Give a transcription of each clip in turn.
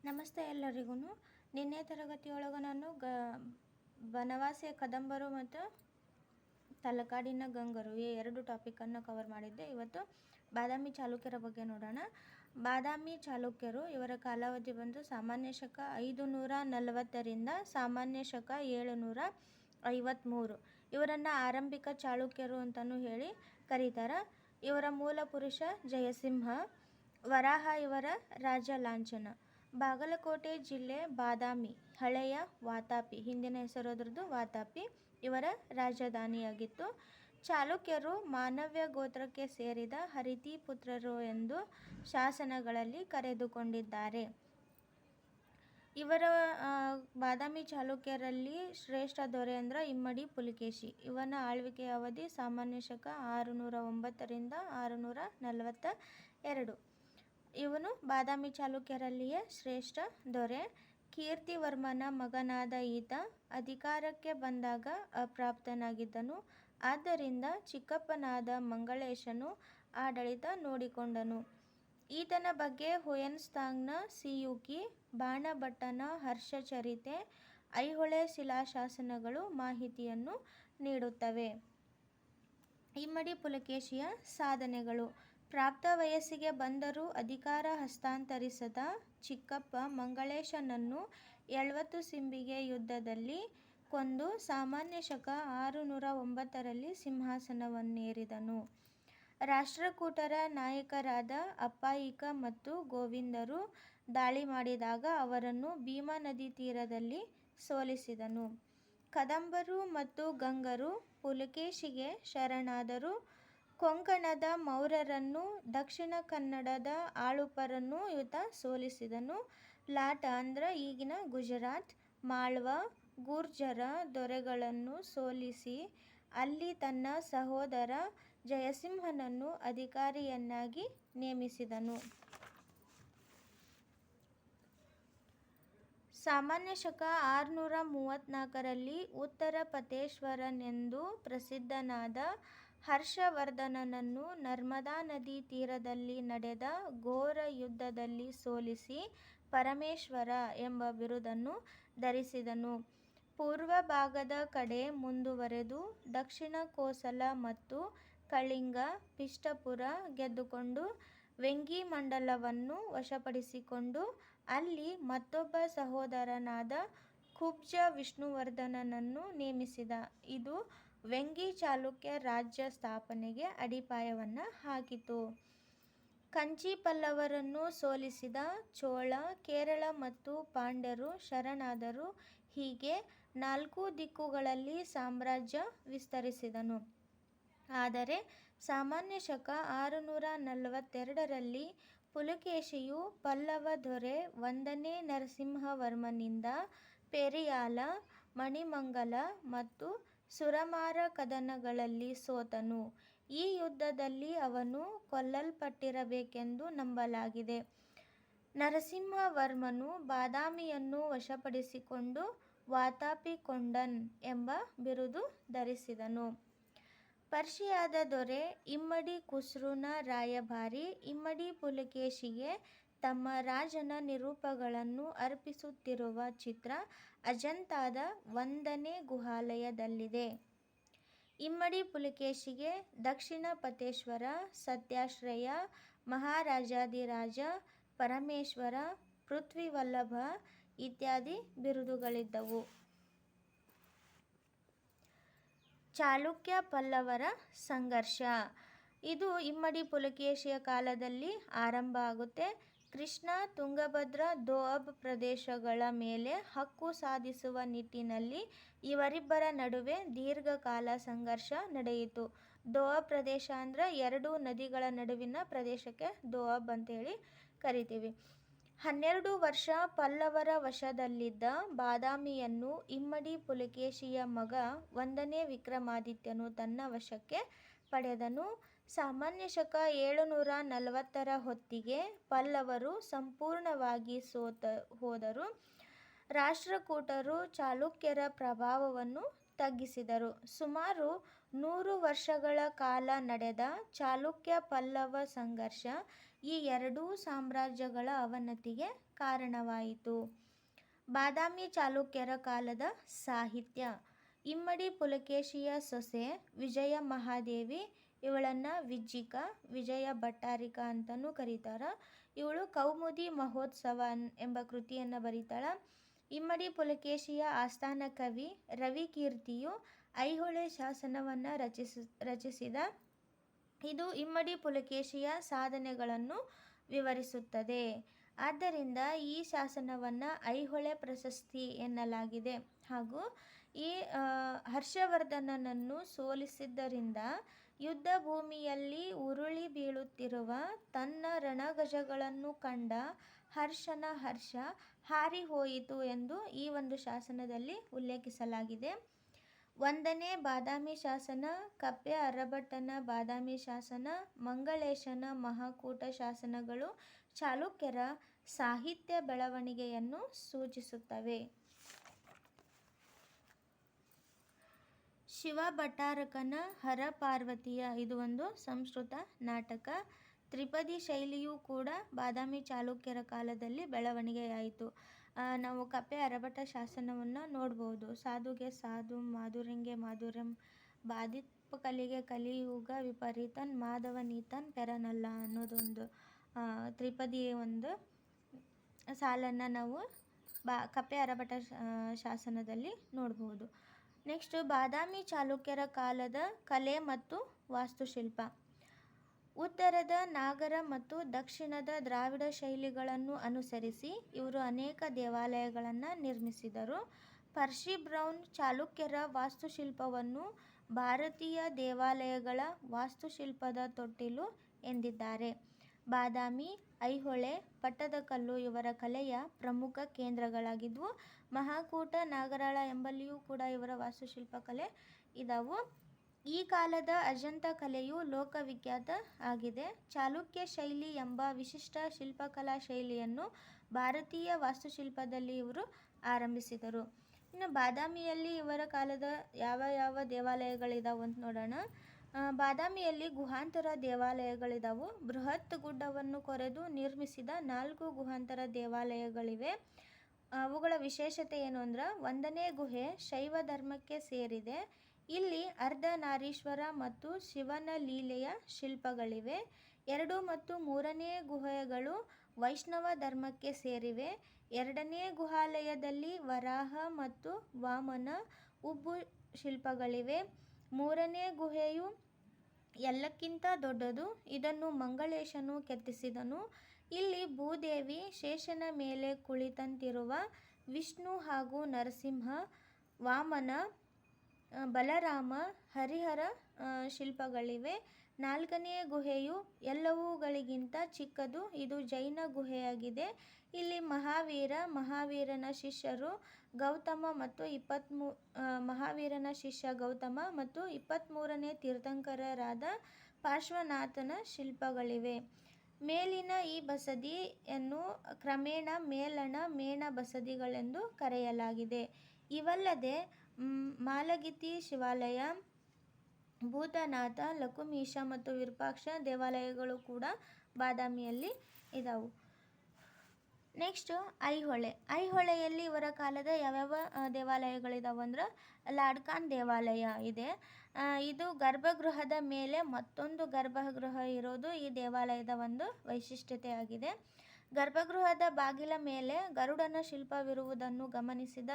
ನಮಸ್ತೆ ಎಲ್ಲರಿಗೂ. ನಿನ್ನೆ ತರಗತಿಯೊಳಗೆ ನಾನು ಬನವಾಸಿಯ ಕದಂಬರು ಮತ್ತು ತಲಕಾಡಿನ ಗಂಗರು ಈ ಎರಡು ಟಾಪಿಕನ್ನು ಕವರ್ ಮಾಡಿದ್ದೆ. ಇವತ್ತು ಬಾದಾಮಿ ಚಾಲುಕ್ಯರ ಬಗ್ಗೆ ನೋಡೋಣ. ಬಾದಾಮಿ ಚಾಲುಕ್ಯರು ಇವರ ಕಾಲಾವಧಿ ಬಂದು ಸಾಮಾನ್ಯ ಶಕ 540ರಿಂದ ಸಾಮಾನ್ಯ ಶಕ 753. ಇವರನ್ನು ಆರಂಭಿಕ ಚಾಲುಕ್ಯರು ಅಂತಲೂ ಹೇಳಿ ಕರೀತಾರೆ. ಇವರ ಮೂಲ ಪುರುಷ ಜಯಸಿಂಹ, ವರಾಹ ಇವರ ರಾಜ ಲಾಂಛನ. ಬಾಗಲಕೋಟೆ ಜಿಲ್ಲೆ ಬಾದಾಮಿ, ಹಳೆಯ ವಾತಾಪಿ, ಹಿಂದಿನ ಹೆಸರು ಅದರದ್ದು ವಾತಾಪಿ, ಇವರ ರಾಜಧಾನಿಯಾಗಿತ್ತು. ಚಾಲುಕ್ಯರು ಮಾನವ್ಯ ಗೋತ್ರಕ್ಕೆ ಸೇರಿದ ಹರಿತಿ ಪುತ್ರರು ಎಂದು ಶಾಸನಗಳಲ್ಲಿ ಕರೆದುಕೊಂಡಿದ್ದಾರೆ. ಇವರ ಬಾದಾಮಿ ಚಾಲುಕ್ಯರಲ್ಲಿ ಶ್ರೇಷ್ಠ ದೊರೆ ಅಂದ್ರೆ ಇಮ್ಮಡಿ ಪುಲಿಕೇಶಿ. ಇವನ ಆಳ್ವಿಕೆಯ ಅವಧಿ ಸಾಮಾನ್ಯ ಶಕ 609ರಿಂದ 642. ಇವನು ಬಾದಾಮಿ ಚಾಲುಕ್ಯರಲ್ಲಿಯೇ ಶ್ರೇಷ್ಠ ದೊರೆ. ಕೀರ್ತಿವರ್ಮನ ಮಗನಾದ ಈತ ಅಧಿಕಾರಕ್ಕೆ ಬಂದಾಗ ಅಪ್ರಾಪ್ತನಾಗಿದ್ದನು. ಆದ್ದರಿಂದ ಚಿಕ್ಕಪ್ಪನಾದ ಮಂಗಳೇಶನು ಆಡಳಿತ ನೋಡಿಕೊಂಡನು. ಈತನ ಬಗ್ಗೆ ಹುಯೆನ್ಸಾಂಗ್ನ ಸಿಯೂಕಿ, ಬಾಣಭಟ್ಟನ ಹರ್ಷಚರಿತೆ, ಐಹೊಳೆ ಶಿಲಾಶಾಸನಗಳು ಮಾಹಿತಿಯನ್ನು ನೀಡುತ್ತವೆ. ಇಮ್ಮಡಿ ಪುಲಕೇಶಿಯ ಸಾಧನೆಗಳು. ಪ್ರಾಪ್ತ ವಯಸ್ಸಿಗೆ ಬಂದರೂ ಅಧಿಕಾರ ಹಸ್ತಾಂತರಿಸದ ಚಿಕ್ಕಪ್ಪ ಮಂಗಳೇಶನನ್ನು ಎಳ್ವತ್ತುಸಿಂಬಿಗೆ ಯುದ್ಧದಲ್ಲಿ ಕೊಂದು ಸಾಮಾನ್ಯ ಶಕ 609ರಲ್ಲಿ ಸಿಂಹಾಸನವನ್ನೇರಿದನು. ರಾಷ್ಟ್ರಕೂಟರ ನಾಯಕರಾದ ಅಪ್ಪಾಯಿಕ ಮತ್ತು ಗೋವಿಂದರು ದಾಳಿ ಮಾಡಿದಾಗ ಅವರನ್ನು ಭೀಮಾ ನದಿ ತೀರದಲ್ಲಿ ಸೋಲಿಸಿದನು. ಕದಂಬರು ಮತ್ತು ಗಂಗರು ಪುಲಕೇಶಿಗೆ ಶರಣಾದರು. ಕೊಂಕಣದ ಮೌರ್ಯರನ್ನು, ದಕ್ಷಿಣ ಕನ್ನಡದ ಆಳುಪರನ್ನು ಈತ ಸೋಲಿಸಿದನು. ಲಾಟ ಅಂದ್ರೆ ಈಗಿನ ಗುಜರಾತ್, ಮಾಳ್ವಾ, ಗುರ್ಜರ ದೊರೆಗಳನ್ನು ಸೋಲಿಸಿ ಅಲ್ಲಿ ತನ್ನ ಸಹೋದರ ಜಯಸಿಂಹನನ್ನು ಅಧಿಕಾರಿಯನ್ನಾಗಿ ನೇಮಿಸಿದನು. ಸಾಮಾನ್ಯ ಶಕ 634ರಲ್ಲಿ ಉತ್ತರ ಪತೇಶ್ವರನೆಂದು ಪ್ರಸಿದ್ಧನಾದ ಹರ್ಷವರ್ಧನನನ್ನು ನರ್ಮದಾ ನದಿ ತೀರದಲ್ಲಿ ನಡೆದ ಘೋರ ಯುದ್ಧದಲ್ಲಿ ಸೋಲಿಸಿ ಪರಮೇಶ್ವರ ಎಂಬ ಬಿರುದನ್ನು ಧರಿಸಿದನು. ಪೂರ್ವ ಭಾಗದ ಕಡೆ ಮುಂದುವರೆದು ದಕ್ಷಿಣ ಕೋಸಲ ಮತ್ತು ಕಳಿಂಗ, ಪಿಷ್ಟಪುರ ಗೆದ್ದುಕೊಂಡು ವೆಂಗಿಮಂಡಲವನ್ನು ವಶಪಡಿಸಿಕೊಂಡು ಅಲ್ಲಿ ಮತ್ತೊಬ್ಬ ಸಹೋದರನಾದ ಕುಬ್ಜ ವಿಷ್ಣುವರ್ಧನನನ್ನು ನೇಮಿಸಿದ. ಇದು ವೆಂಗಿ ಚಾಲುಕ್ಯ ರಾಜ್ಯ ಸ್ಥಾಪನೆಗೆ ಅಡಿಪಾಯವನ್ನು ಹಾಕಿತು. ಕಂಚಿ ಪಲ್ಲವರನ್ನು ಸೋಲಿಸಿದ ಚೋಳ, ಕೇರಳ ಮತ್ತು ಪಾಂಡ್ಯರು ಶರಣಾದರು. ಹೀಗೆ 4 ದಿಕ್ಕುಗಳಲ್ಲಿ ಸಾಮ್ರಾಜ್ಯ ವಿಸ್ತರಿಸಿದನು. ಆದರೆ ಸಾಮಾನ್ಯ ಶಕ 642ರಲ್ಲಿ ಪುಲಕೇಶಿಯು ಪಲ್ಲವ ದೊರೆ 1ನೇ ನರಸಿಂಹವರ್ಮನಿಂದ ಪೆರಿಯಾಲ, ಮಣಿಮಂಗಲ ಮತ್ತು ಸುರಮಾರ ಕದನಗಳಲ್ಲಿ ಸೋತನು. ಈ ಯುದ್ಧದಲ್ಲಿ ಅವನು ಕೊಲ್ಲಲ್ಪಟ್ಟಿರಬೇಕೆಂದು ನಂಬಲಾಗಿದೆ. ನರಸಿಂಹವರ್ಮನು ಬಾದಾಮಿಯನ್ನು ವಶಪಡಿಸಿಕೊಂಡು ವಾತಾಪಿ ಕೊಂಡನ್ ಎಂಬ ಬಿರುದು ಧರಿಸಿದನು. ಪರ್ಷಿಯಾದ ದೊರೆ ಇಮ್ಮಡಿ ಖುಸ್ರುನ ರಾಯಭಾರಿ ಇಮ್ಮಡಿ ಪುಲಕೇಶಿಗೆ ತಮ್ಮ ರಾಜನ ನಿರೂಪಗಳನ್ನು ಅರ್ಪಿಸುತ್ತಿರುವ ಚಿತ್ರ ಅಜಂತಾದ 1ನೇ ಗುಹಾಲಯದಲ್ಲಿದೆ. ಇಮ್ಮಡಿ ಪುಲಕೇಶಿಗೆ ದಕ್ಷಿಣ ಪತೇಶ್ವರ, ಸತ್ಯಾಶ್ರಯ, ಮಹಾರಾಜಾಧಿರಾಜ, ಪರಮೇಶ್ವರ, ಪೃಥ್ವಿವಲ್ಲಭ ಇತ್ಯಾದಿ ಬಿರುದುಗಳಿದ್ದವು. ಚಾಲುಕ್ಯ ಪಲ್ಲವರ ಸಂಘರ್ಷ. ಇದು ಇಮ್ಮಡಿ ಪುಲಕೇಶಿಯ ಕಾಲದಲ್ಲಿ ಆರಂಭ ಆಗುತ್ತೆ. ಕೃಷ್ಣ, ತುಂಗಭದ್ರಾ, ದೋಅಬ್ ಪ್ರದೇಶಗಳ ಮೇಲೆ ಹಕ್ಕು ಸಾಧಿಸುವ ನಿಟ್ಟಿನಲ್ಲಿ ಇವರಿಬ್ಬರ ನಡುವೆ ದೀರ್ಘಕಾಲ ಸಂಘರ್ಷ ನಡೆಯಿತು. ದೋಅಬ್ ಪ್ರದೇಶ ಅಂದ್ರೆ 2 ನದಿಗಳ ನಡುವಿನ ಪ್ರದೇಶಕ್ಕೆ ದೋಅಬ್ ಅಂತೇಳಿ ಕರಿತೀವಿ. 12 ವರ್ಷ ಪಲ್ಲವರ ವಶದಲ್ಲಿದ್ದ ಬಾದಾಮಿಯನ್ನು ಇಮ್ಮಡಿ ಪುಲಕೇಶಿಯ ಮಗ 1ನೇ ವಿಕ್ರಮಾದಿತ್ಯನು ತನ್ನ ವಶಕ್ಕೆ ಪಡೆದನು. ಸಾಮಾನ್ಯ ಶಕ 740ರ ಹೊತ್ತಿಗೆ ಪಲ್ಲವರು ಸಂಪೂರ್ಣವಾಗಿ ಹೋದರು. ರಾಷ್ಟ್ರಕೂಟರು ಚಾಲುಕ್ಯರ ಪ್ರಭಾವವನ್ನು ತಗ್ಗಿಸಿದರು. ಸುಮಾರು 100 ವರ್ಷಗಳ ಕಾಲ ನಡೆದ ಚಾಲುಕ್ಯ ಪಲ್ಲವ ಸಂಘರ್ಷ ಈ ಎರಡೂ ಸಾಮ್ರಾಜ್ಯಗಳ ಅವನತಿಗೆ ಕಾರಣವಾಯಿತು. ಬಾದಾಮಿ ಚಾಲುಕ್ಯರ ಕಾಲದ ಸಾಹಿತ್ಯ. ಇಮ್ಮಡಿ ಪುಲಕೇಶಿಯ ಸೊಸೆ ವಿಜಯ ಮಹಾದೇವಿ, ಇವಳನ್ನು ವಿಜ್ಜಿಕ, ವಿಜಯ ಭಟ್ಟಾರಿಕ ಅಂತಲೂ ಕರೀತಾರೆ. ಇವಳು ಕೌಮುದಿ ಮಹೋತ್ಸವ ಎಂಬ ಕೃತಿಯನ್ನು ಬರೀತಾಳೆ. ಇಮ್ಮಡಿ ಪುಲಕೇಶಿಯ ಆಸ್ಥಾನ ಕವಿ ರವಿಕೀರ್ತಿಯು ಐಹೊಳೆ ಶಾಸನವನ್ನು ರಚಿಸಿದ. ಇದು ಇಮ್ಮಡಿ ಪುಲಕೇಶಿಯ ಸಾಧನೆಗಳನ್ನು ವಿವರಿಸುತ್ತದೆ. ಆದ್ದರಿಂದ ಈ ಶಾಸನವನ್ನು ಐಹೊಳೆ ಪ್ರಶಸ್ತಿ ಎನ್ನಲಾಗಿದೆ. ಹಾಗೂ ಈ ಹರ್ಷವರ್ಧನನನ್ನು ಸೋಲಿಸಿದ್ದರಿಂದ ಯುದ್ಧ ಭೂಮಿಯಲ್ಲಿ ಉರುಳಿ ಬೀಳುತ್ತಿರುವ ತನ್ನ ರಣಗಜಗಳನ್ನು ಕಂಡ ಹರ್ಷನ ಹರ್ಷ ಹಾರಿಹೋಯಿತು ಎಂದು ಈ ಒಂದು ಶಾಸನದಲ್ಲಿ ಉಲ್ಲೇಖಿಸಲಾಗಿದೆ. 1ನೇ ಬಾದಾಮಿ ಶಾಸನ, ಕಪ್ಪೆ ಅರಭಟ್ಟನ ಬಾದಾಮಿ ಶಾಸನ, ಮಂಗಳೇಶನ ಮಹಾಕೂಟ ಶಾಸನಗಳು ಚಾಲುಕ್ಯರ ಸಾಹಿತ್ಯ ಬೆಳವಣಿಗೆಯನ್ನು ಸೂಚಿಸುತ್ತವೆ. ಶಿವ ಭಟ್ಟಾರಕನ ಹರಪಾರ್ವತಿಯ ಇದು ಒಂದು ಸಂಸ್ಕೃತ ನಾಟಕ. ತ್ರಿಪದಿ ಶೈಲಿಯೂ ಕೂಡ ಬಾದಾಮಿ ಚಾಲುಕ್ಯರ ಕಾಲದಲ್ಲಿ ಬೆಳವಣಿಗೆಯಾಯಿತು. ನಾವು ಕಪ್ಪೆ ಅರಭಟ ಶಾಸನವನ್ನು ನೋಡ್ಬೋದು. ಸಾಧುಗೆ ಸಾಧು, ಮಾಧುರ್ಯಂಗೆ ಮಾಧುರ್ಯಂ, ಬಾಧಿಪ ಕಲಿಗೆ ಕಲಿಯುಗ ವಿಪರೀತನ್, ಮಾಧವನೀತನ್ ಪೆರನಲ್ಲ ಅನ್ನೋದೊಂದು ತ್ರಿಪದಿ ಒಂದು ಸಾಲನ್ನು ನಾವು ಕಪ್ಪೆ ಅರಭಟ ಶಾಸನದಲ್ಲಿ ನೋಡ್ಬೋದು. ನೆಕ್ಸ್ಟ್, ಬಾದಾಮಿ ಚಾಲುಕ್ಯರ ಕಾಲದ ಕಲೆ ಮತ್ತು ವಾಸ್ತುಶಿಲ್ಪ. ಉತ್ತರದ ನಾಗರ ಮತ್ತು ದಕ್ಷಿಣದ ದ್ರಾವಿಡ ಶೈಲಿಗಳನ್ನು ಅನುಸರಿಸಿ ಇವರು ಅನೇಕ ದೇವಾಲಯಗಳನ್ನು ನಿರ್ಮಿಸಿದರು. ಪರ್ಸಿ ಬ್ರೌನ್ ಚಾಲುಕ್ಯರ ವಾಸ್ತುಶಿಲ್ಪವನ್ನು ಭಾರತೀಯ ದೇವಾಲಯಗಳ ವಾಸ್ತುಶಿಲ್ಪದ ತೊಟ್ಟಿಲು ಎಂದಿದ್ದಾರೆ. ಬಾದಾಮಿ, ಐಹೊಳೆ, ಪಟ್ಟದಕಲ್ಲು ಇವರ ಕಲೆಯ ಪ್ರಮುಖ ಕೇಂದ್ರಗಳಾಗಿದ್ವು. ಮಹಾಕೂಟ, ನಾಗರಾಳ ಎಂಬಲ್ಲಿಯೂ ಕೂಡ ಇವರ ವಾಸ್ತುಶಿಲ್ಪ ಕಲೆ ಇದಾವು. ಈ ಕಾಲದ ಅಜಂತ ಕಲೆಯು ಲೋಕವಿಖ್ಯಾತ ಆಗಿದೆ. ಚಾಲುಕ್ಯ ಶೈಲಿ ಎಂಬ ವಿಶಿಷ್ಟ ಶಿಲ್ಪಕಲಾ ಶೈಲಿಯನ್ನು ಭಾರತೀಯ ವಾಸ್ತುಶಿಲ್ಪದಲ್ಲಿ ಇವರು ಆರಂಭಿಸಿದರು. ಇನ್ನು ಬಾದಾಮಿಯಲ್ಲಿ ಇವರ ಕಾಲದ ಯಾವ ಯಾವ ದೇವಾಲಯಗಳಿದಾವೆ ಅಂತ ನೋಡೋಣ. ಬಾದಾಮಿಯಲ್ಲಿ ಗುಹಾಂತರ ದೇವಾಲಯಗಳಿದಾವು. ಬೃಹತ್ ಗುಡ್ಡವನ್ನು ಕೊರೆದು ನಿರ್ಮಿಸಿದ 4 ಗುಹಾಂತರ ದೇವಾಲಯಗಳಿವೆ. ಅವುಗಳ ವಿಶೇಷತೆ ಏನು ಅಂದ್ರೆ, 1ನೇ ಗುಹೆ ಶೈವ ಧರ್ಮಕ್ಕೆ ಸೇರಿದೆ. ಇಲ್ಲಿ ಅರ್ಧನಾರೀಶ್ವರ ಮತ್ತು ಶಿವನ ಲೀಲೆಯ ಶಿಲ್ಪಗಳಿವೆ. 2 ಮತ್ತು 3ನೇ ಗುಹೆಗಳು ವೈಷ್ಣವ ಧರ್ಮಕ್ಕೆ ಸೇರಿವೆ. 2ನೇ ಗುಹಾಲಯದಲ್ಲಿ ವರಾಹ ಮತ್ತು ವಾಮನ ಉಬ್ಬು ಶಿಲ್ಪಗಳಿವೆ. 3ನೇ ಗುಹೆಯು ಎಲ್ಲಕ್ಕಿಂತ ದೊಡ್ಡದು. ಇದನ್ನು ಮಂಗಳೇಶನು ಕೆತ್ತಿಸಿದನು. ಇಲ್ಲಿ ಭೂದೇವಿ ಶೇಷನ ಮೇಲೆ ಕುಳಿತಂತಿರುವ ವಿಷ್ಣು ಹಾಗೂ ನರಸಿಂಹ, ವಾಮನ, ಬಲರಾಮ, ಹರಿಹರ ಶಿಲ್ಪಗಳಿವೆ. 4ನೇ ಗುಹೆಯು ಎಲ್ಲವುಗಳಿಗಿಂತ ಚಿಕ್ಕದು. ಇದು ಜೈನ ಗುಹೆಯಾಗಿದೆ. ಇಲ್ಲಿ ಮಹಾವೀರನ ಶಿಷ್ಯರು ಗೌತಮ ಮತ್ತು ಮಹಾವೀರನ ಶಿಷ್ಯ ಗೌತಮ ಮತ್ತು 23ನೇ ತೀರ್ಥಂಕರರಾದ ಪಾರ್ಶ್ವನಾಥನ ಶಿಲ್ಪಗಳಿವೆ. ಮೇಲಿನ ಈ ಬಸದಿಯನ್ನು ಕ್ರಮೇಣ ಮೇಣ ಬಸದಿಗಳೆಂದು ಕರೆಯಲಾಗಿದೆ. ಇವಲ್ಲದೆ ಮಾಲಗಿತ್ತಿ ಶಿವಾಲಯ, ಭೂತನಾಥ, ಲಕುಮೀಶ ಮತ್ತು ವಿರೂಪಾಕ್ಷ ದೇವಾಲಯಗಳು ಕೂಡ ಬಾದಾಮಿಯಲ್ಲಿ ಇದಾವು. ನೆಕ್ಸ್ಟ್, ಐಹೊಳೆಯಲ್ಲಿ ಇವರ ಕಾಲದ ಯಾವ್ಯಾವ ದೇವಾಲಯಗಳಿದಾವೆ ಅಂದ್ರೆ, ಲಾಡ್ಕಾನ್ ದೇವಾಲಯ ಇದೆ. ಇದು ಗರ್ಭಗೃಹದ ಮೇಲೆ ಮತ್ತೊಂದು ಗರ್ಭಗೃಹ ಇರೋದು ಈ ದೇವಾಲಯದ ಒಂದು ವೈಶಿಷ್ಟ್ಯತೆಯಾಗಿದೆ. ಗರ್ಭಗೃಹದ ಬಾಗಿಲ ಮೇಲೆ ಗರುಡನ ಶಿಲ್ಪವಿರುವುದನ್ನು ಗಮನಿಸಿದ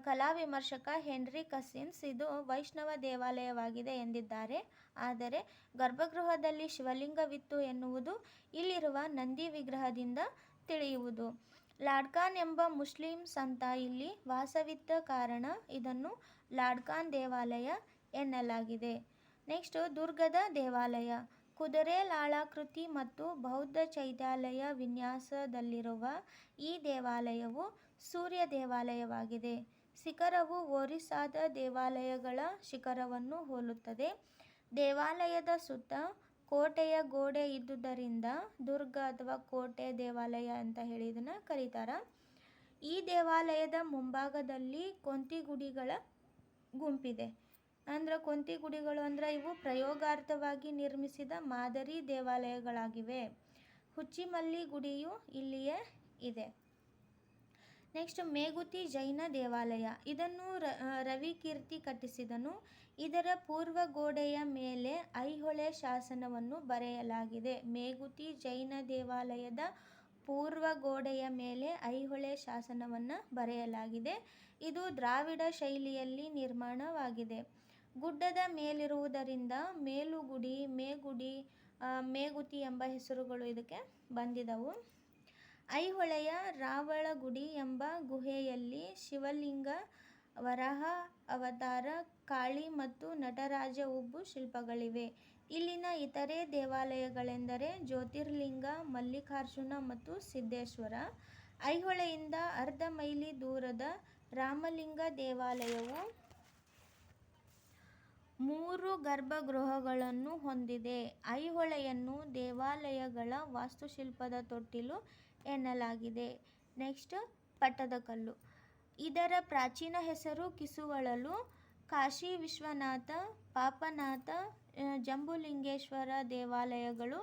ಕಲಾವಿಮರ್ಶಕ ಹೆನ್ರಿ ಕಸಿನ್ಸ್ ಇದು ವೈಷ್ಣವ ದೇವಾಲಯವಾಗಿದೆ ಎಂದಿದ್ದಾರೆ. ಆದರೆ ಗರ್ಭಗೃಹದಲ್ಲಿ ಶಿವಲಿಂಗವಿತ್ತು ಎನ್ನುವುದು ಇಲ್ಲಿರುವ ನಂದಿ ವಿಗ್ರಹದಿಂದ ತಿಳಿಯುವುದು. ಲಾಡ್ಕಾನ್ ಎಂಬ ಮುಸ್ಲಿಂ ಸಂತ ಇಲ್ಲಿ ವಾಸವಿದ್ದ ಕಾರಣ ಇದನ್ನು ಲಾಡ್ಕಾನ್ ದೇವಾಲಯ ಎನ್ನಲಾಗಿದೆ. ನೆಕ್ಸ್ಟ್, ದುರ್ಗದ ದೇವಾಲಯ. ಕುದುರೆ ಲಾಳಾಕೃತಿ ಮತ್ತು ಬೌದ್ಧ ಚೈತ್ಯಾಲಯ ವಿನ್ಯಾಸದಲ್ಲಿರುವ ಈ ದೇವಾಲಯವು ಸೂರ್ಯ ದೇವಾಲಯವಾಗಿದೆ. ಶಿಖರವು ಒರಿಸ್ಸಾದ ದೇವಾಲಯಗಳ ಶಿಖರವನ್ನು ಹೋಲುತ್ತದೆ. ದೇವಾಲಯದ ಸುತ್ತ ಕೋಟೆಯ ಗೋಡೆ ಇದ್ದುದರಿಂದ ದುರ್ಗ ಅಥವಾ ಕೋಟೆ ದೇವಾಲಯ ಅಂತ ಹೇಳಿ ಇದನ್ನು ಕರೀತಾರೆ. ಈ ದೇವಾಲಯದ ಮುಂಭಾಗದಲ್ಲಿ ಕೊಂತಿಗುಡಿಗಳ ಗುಂಪಿದೆ. ಕೊಂತಿಗುಡಿಗಳು ಅಂದರೆ ಇವು ಪ್ರಯೋಗಾರ್ಥವಾಗಿ ನಿರ್ಮಿಸಿದ ಮಾದರಿ ದೇವಾಲಯಗಳಾಗಿವೆ. ಹುಚ್ಚಿಮಲ್ಲಿ ಗುಡಿಯು ಇಲ್ಲಿಯೇ ಇದೆ. ನೆಕ್ಸ್ಟ್ ಮೇಗುತಿ ಜೈನ ದೇವಾಲಯ. ಇದನ್ನು ರವಿಕೀರ್ತಿ ಕಟ್ಟಿಸಿದನು. ಇದರ ಪೂರ್ವ ಗೋಡೆಯ ಮೇಲೆ ಐಹೊಳೆ ಶಾಸನವನ್ನು ಬರೆಯಲಾಗಿದೆ. ಮೇಗುತಿ ಜೈನ ದೇವಾಲಯದ ಪೂರ್ವ ಗೋಡೆಯ ಮೇಲೆ ಐಹೊಳೆ ಶಾಸನವನ್ನು ಬರೆಯಲಾಗಿದೆ. ಇದು ದ್ರಾವಿಡ ಶೈಲಿಯಲ್ಲಿ ನಿರ್ಮಾಣವಾಗಿದೆ. ಗುಡ್ಡದ ಮೇಲಿರುವುದರಿಂದ ಮೇಲುಗುಡಿ, ಮೇಗುಡಿ, ಮೇಗುತಿ ಎಂಬ ಹೆಸರುಗಳು ಇದಕ್ಕೆ ಬಂದಿದ್ದವು. ಐಹೊಳೆಯ ರಾವಳಗುಡಿ ಎಂಬ ಗುಹೆಯಲ್ಲಿ ಶಿವಲಿಂಗ, ವರಾಹ ಅವತಾರ, ಕಾಳಿ ಮತ್ತು ನಟರಾಜ ಉಬ್ಬು ಶಿಲ್ಪಗಳಿವೆ. ಇಲ್ಲಿನ ಇತರೆ ದೇವಾಲಯಗಳೆಂದರೆ ಜ್ಯೋತಿರ್ಲಿಂಗ, ಮಲ್ಲಿಕಾರ್ಜುನ ಮತ್ತು ಸಿದ್ದೇಶ್ವರ. ಐಹೊಳೆಯಿಂದ ಅರ್ಧ ಮೈಲಿ ದೂರದ ರಾಮಲಿಂಗ ದೇವಾಲಯವು 3 ಗರ್ಭಗೃಹಗಳನ್ನು ಹೊಂದಿದೆ. ಐಹೊಳೆಯನ್ನು ದೇವಾಲಯಗಳ ವಾಸ್ತುಶಿಲ್ಪದ ತೊಟ್ಟಿಲು ಎನ್ನಲಾಗಿದೆ. ನೆಕ್ಸ್ಟ್ ಪಟ್ಟದಕಲ್ಲು. ಇದರ ಪ್ರಾಚೀನ ಹೆಸರು ಕಿಸುವಳಲು. ಕಾಶಿ ವಿಶ್ವನಾಥ, ಪಾಪನಾಥ, ಜಂಬುಲಿಂಗೇಶ್ವರ ದೇವಾಲಯಗಳು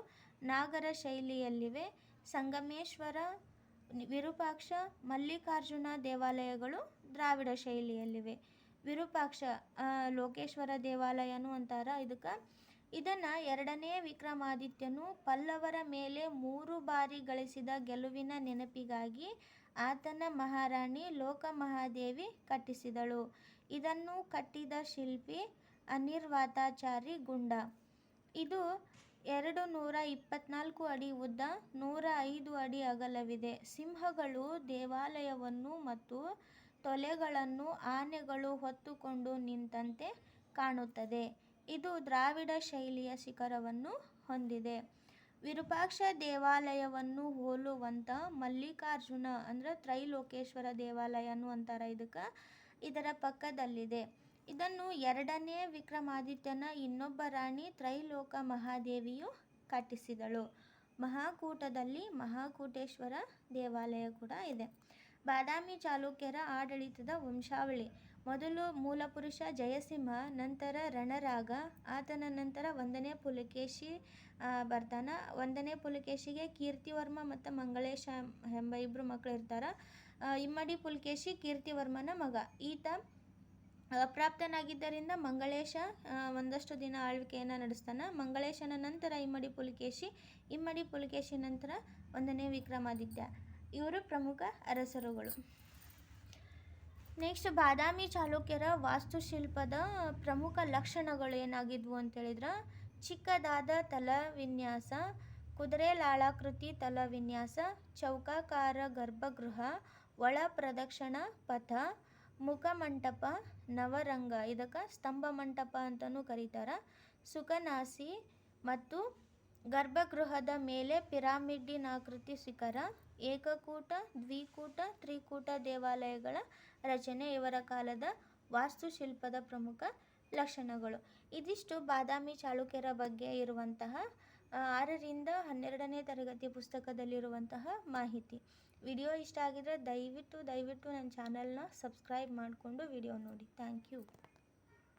ನಾಗರ ಶೈಲಿಯಲ್ಲಿವೆ. ಸಂಗಮೇಶ್ವರ, ವಿರೂಪಾಕ್ಷ, ಮಲ್ಲಿಕಾರ್ಜುನ ದೇವಾಲಯಗಳು ದ್ರಾವಿಡ ಶೈಲಿಯಲ್ಲಿವೆ. ವಿರೂಪಾಕ್ಷ ಲೋಕೇಶ್ವರ ದೇವಾಲಯನೂ ಅಂತಾರ ಇದಕ್ಕೆ. ಇದನ್ನು 2ನೇ ವಿಕ್ರಮಾದಿತ್ಯನು ಪಲ್ಲವರ ಮೇಲೆ 3 ಬಾರಿ ಗಳಿಸಿದ ಗೆಲುವಿನ ನೆನಪಿಗಾಗಿ ಆತನ ಮಹಾರಾಣಿ ಲೋಕಮಹಾದೇವಿ ಕಟ್ಟಿಸಿದಳು. ಇದನ್ನು ಕಟ್ಟಿದ ಶಿಲ್ಪಿ ಅನಿರ್ವಾತಾಚಾರಿ ಗುಂಡ. ಇದು 224 ಅಡಿ ಉದ್ದ, 105 ಅಡಿ ಅಗಲವಿದೆ. ಸಿಂಹಗಳು ದೇವಾಲಯವನ್ನು ಮತ್ತು ತೊಲೆಗಳನ್ನು ಆನೆಗಳು ಹೊತ್ತುಕೊಂಡು ನಿಂತಂತೆ ಕಾಣುತ್ತದೆ. ಇದು ದ್ರಾವಿಡ ಶೈಲಿಯ ಶಿಖರವನ್ನು ಹೊಂದಿದೆ. ವಿರೂಪಾಕ್ಷ ದೇವಾಲಯವನ್ನು ಹೋಲುವಂಥ ಮಲ್ಲಿಕಾರ್ಜುನ ಅಂದರೆ ತ್ರೈಲೋಕೇಶ್ವರ ದೇವಾಲಯನೂ ಅಂತಾರ ಇದಕ್ಕೆ. ಇದರ ಪಕ್ಕದಲ್ಲಿದೆ. ಇದನ್ನು 2ನೇ ವಿಕ್ರಮಾದಿತ್ಯನ ಇನ್ನೊಬ್ಬ ರಾಣಿ ತ್ರೈಲೋಕ ಮಹಾದೇವಿಯು ಕಟ್ಟಿಸಿದಳು. ಮಹಾಕೂಟದಲ್ಲಿ ಮಹಾಕೂಟೇಶ್ವರ ದೇವಾಲಯ ಕೂಡ ಇದೆ. ಬಾದಾಮಿ ಚಾಲುಕ್ಯರ ಆಡಳಿತದ ವಂಶಾವಳಿ. ಮೊದಲು ಮೂಲಪುರುಷ ಜಯಸಿಂಹ, ನಂತರ ರಣರಾಗ, ಆತನ ನಂತರ 1ನೇ ಪುಲಕೇಶಿ ಬರ್ತಾನ. 1ನೇ ಪುಲಕೇಶಿಗೆ ಕೀರ್ತಿವರ್ಮ ಮತ್ತು ಮಂಗಳೇಶ ಎಂಬ 2 ಮಕ್ಕಳು ಇರ್ತಾರೆ. ಇಮ್ಮಡಿ ಪುಲಕೇಶಿ ಕೀರ್ತಿವರ್ಮನ ಮಗ. ಈತ ಅಪ್ರಾಪ್ತನಾಗಿದ್ದರಿಂದ ಮಂಗಳೇಶ ಒಂದಷ್ಟು ದಿನ ಆಳ್ವಿಕೆಯನ್ನು ನಡೆಸ್ತಾನೆ. ಮಂಗಳೇಶನ ನಂತರ ಇಮ್ಮಡಿ ಪುಲಕೇಶಿ, ಇಮ್ಮಡಿ ಪುಲಕೇಶಿ ನಂತರ 1ನೇ ವಿಕ್ರಮಾದಿತ್ಯ. ಇವರು ಪ್ರಮುಖ ಅರಸರುಗಳು. ನೆಕ್ಸ್ಟ್ ಬಾದಾಮಿ ಚಾಲುಕ್ಯರ ವಾಸ್ತುಶಿಲ್ಪದ ಪ್ರಮುಖ ಲಕ್ಷಣಗಳು ಏನಾಗಿದ್ವು ಅಂತೇಳಿದ್ರೆ, ಚಿಕ್ಕದಾದ ತಲವಿನ್ಯಾಸ, ಕುದುರೆ ಲಾಳಾಕೃತಿ ತಲವಿನ್ಯಾಸ, ಚೌಕಾಕಾರ ಗರ್ಭಗೃಹ, ಒಳ ಪ್ರದಕ್ಷಿಣ ಪಥ, ಮುಖಮಂಟಪ, ನವರಂಗ, ಇದಕ್ಕೆ ಸ್ತಂಭ ಮಂಟಪ ಅಂತಲೂ ಕರೀತಾರೆ, ಸುಖನಾಸಿ ಮತ್ತು ಗರ್ಭಗೃಹದ ಮೇಲೆ ಪಿರಾಮಿಡ್ಡಿನಾಕೃತಿ ಶಿಖರ, ಏಕಕೂಟ, ದ್ವಿಕೂಟ, ತ್ರಿಕೂಟ ದೇವಾಲಯಗಳ ರಚನೆ ಇವರ ಕಾಲದ ವಾಸ್ತುಶಿಲ್ಪದ ಪ್ರಮುಖ ಲಕ್ಷಣಗಳು. ಇದಿಷ್ಟು ಬಾದಾಮಿ ಚಾಲುಕ್ಯರ ಬಗ್ಗೆ ಇರುವಂತಹ 6ರಿಂದ 12ನೇ ತರಗತಿ ಪುಸ್ತಕದಲ್ಲಿರುವಂತಹ ಮಾಹಿತಿ. ವಿಡಿಯೋ ಇಷ್ಟ ಆಗಿದ್ರೆ ದಯವಿಟ್ಟು ನನ್ನ ಚಾನಲ್ನ ಸಬ್ಸ್ಕ್ರೈಬ್ ಮಾಡಿಕೊಂಡು ವಿಡಿಯೋ ನೋಡಿ. Thank you.